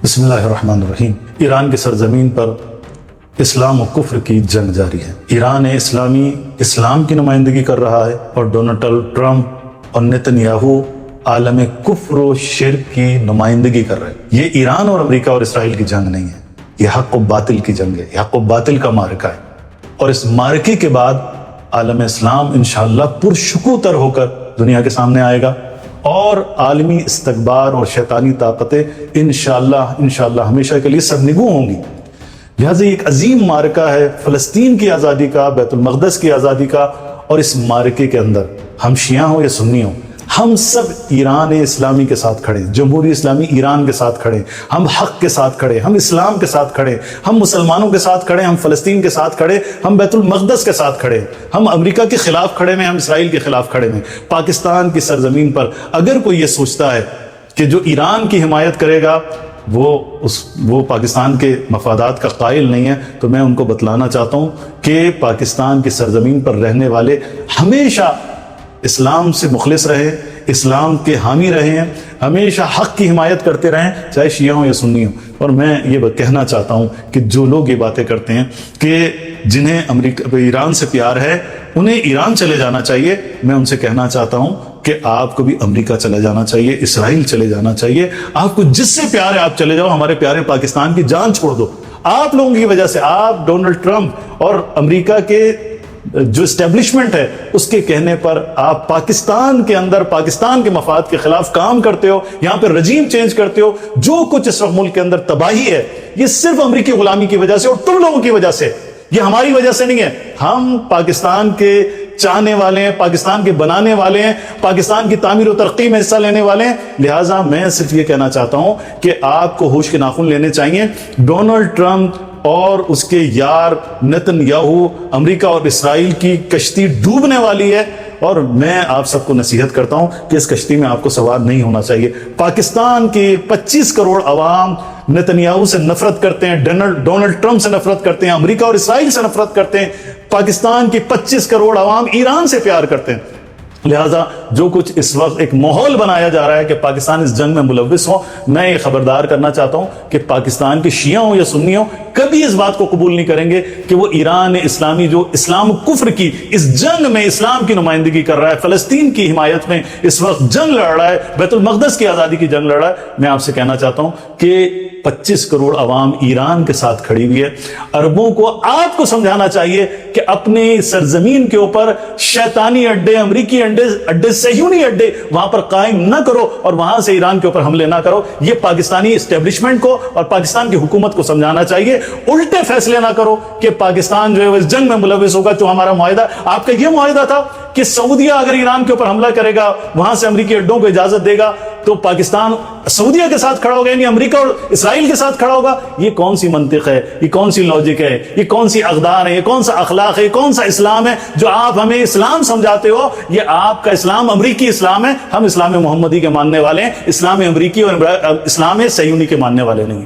बिस्मिल्लाहिर्रहमानिर्रहीम। ईरान की सरजमीन पर इस्लाम और कुफ्र की जंग जारी है। ईरान इस्लामी इस्लाम की नुमाइंदगी कर रहा है और डोनाल्ड ट्रंप और नेतन्याहू आलम कुफ्र और शिर्क की नुमाइंदगी कर रहे हैं। ये ईरान और अमेरिका और इसराइल की जंग नहीं है, ये हक और बातिल की जंग है, हक और बातिल का मार्का है। और इस मार्के के बाद आलम इस्लाम इंशाअल्लाह पुरशुकूतर होकर दुनिया के सामने आएगा और आलमी इस्तकबार और शैतानी ताकतें इंशाअल्लाह हमेशा के लिए सरनिगू होंगी। लिहाजा एक अजीम मार्का है फ़लस्तीन की आज़ादी का, बैतुल मक़दस की आज़ादी का। और इस मार्के के अंदर हम शिया हो या सुन्नी हो, हम सब ईरान इस्लामी के साथ खड़े, जमहूरी इस्लामी ईरान के साथ खड़े, हम हक के साथ खड़े, हम इस्लाम के साथ खड़े, हम मुसलमानों के साथ खड़े, हम फ़लस्तीन के साथ खड़े, हम बैतुल मक़दस के साथ खड़े, हम अमेरिका के खिलाफ खड़े में, हम इसराइल के खिलाफ खड़े में। पाकिस्तान की सरजमीन पर अगर कोई ये सोचता है कि जो ईरान की हिमायत करेगा वो पाकिस्तान के मफादात का कायल नहीं है, तो मैं उनको बतलाना चाहता हूँ कि पाकिस्तान की सरजमीन पर रहने वाले हमेशा इस्लाम से मुखलिस रहे, इस्लाम के हामी रहे हैं, हमेशा हक की हिमायत करते रहें, चाहे शिया हो या सुन्नी हो। और मैं ये कहना चाहता हूँ कि जो लोग ये बातें करते हैं कि जिन्हें अमेरिका ईरान से प्यार है उन्हें ईरान चले जाना चाहिए, मैं उनसे कहना चाहता हूँ कि आपको भी अमेरिका चले जाना चाहिए, इसराइल चले जाना चाहिए। आपको जिससे प्यार है आप चले जाओ, हमारे प्यारे पाकिस्तान की जान छोड़ दो। आप लोगों की वजह से, आप डोनाल्ड ट्रंप और अमेरिका के जो एस्टेब्लिशमेंट है उसके कहने पर आप पाकिस्तान के अंदर पाकिस्तान के मफाद के खिलाफ काम करते हो, यहां पर रजीम चेंज करते हो। जो कुछ इस वक्त मुल्क के अंदर तबाही है ये सिर्फ अमेरिकी गुलामी की वजह से और तुम लोगों की वजह से, ये हमारी वजह से नहीं है। हम पाकिस्तान के चाहने वाले हैं, पाकिस्तान के बनाने वाले हैं, पाकिस्तान की तामीर और तरक्की में हिस्सा लेने वाले हैं। लिहाजा मैं सिर्फ ये कहना चाहता हूं कि आपको होश के नाखून लेने चाहिए। डोनाल्ड ट्रंप और उसके यार नेतन्याहू, अमेरिका और इसराइल की कश्ती डूबने वाली है और मैं आप सबको नसीहत करता हूं कि इस कश्ती में आपको सवार नहीं होना चाहिए। पाकिस्तान के 25 करोड़ अवाम नेतन्याहू से नफरत करते हैं, डोनाल्ड ट्रंप से नफरत करते हैं, अमेरिका और इसराइल से नफरत करते हैं। पाकिस्तान की 25 करोड़ अवाम ईरान से प्यार करते हैं। लिहाजा जो कुछ इस वक्त एक माहौल बनाया जा रहा है कि पाकिस्तान इस जंग में मुलव्विस हो, मैं ये खबरदार करना चाहता हूं कि पाकिस्तान के शिया हो या सुन्नी हो कभी इस बात को कबूल नहीं करेंगे कि वो ईरान इस्लामी जो इस्लाम कुफ्र की इस जंग में इस्लाम की नुमाइंदगी कर रहा है, फलस्तीन की हिमायत में इस वक्त जंग लड़ रहा है, बैतुल मक़दस की आज़ादी की जंग लड़ रहा है। मैं आपसे कहना चाहता हूं कि 25 करोड़ अवाम ईरान के साथ खड़ी हुई है। अरबों को आपको समझाना चाहिए कि अपने सरजमीन के ऊपर शैतानी अड्डे, अमरीकी अड्डे, सह्यूनी अड्डे वहां पर कायम ना करो और वहां से ईरान के ऊपर हमले ना करो। यह पाकिस्तानी एस्टेब्लिशमेंट को और पाकिस्तान की हुकूमत को समझाना चाहिए। उल्टे फैसले ना करो कि पाकिस्तान जो है इस जंग में मुलव्विस होगा। जो हमारा मुआहिदा, आपका यह मुआहिदा था कि सऊदिया अगर ईरान के ऊपर हमला करेगा, वहां से अमरीकी अड्डों को इजाजत देगा, तो पाकिस्तान सऊदिया के साथ खड़ा होगा, यानी अमेरिका और इसराइल के साथ खड़ा होगा। ये कौन सी मंतिक है, ये कौन सी लॉजिक है, ये कौन सी अक़दार है, ये कौन सा अखलाक है, ये कौन सा इस्लाम है जो आप हमें इस्लाम समझाते हो? ये आपका इस्लाम अमरीकी इस्लाम है। हम इस्लाम मोहम्मदी के मानने वाले हैं, इस्लाम अमरीकी और इस्लाम सह्यूनी के मानने वाले नहीं।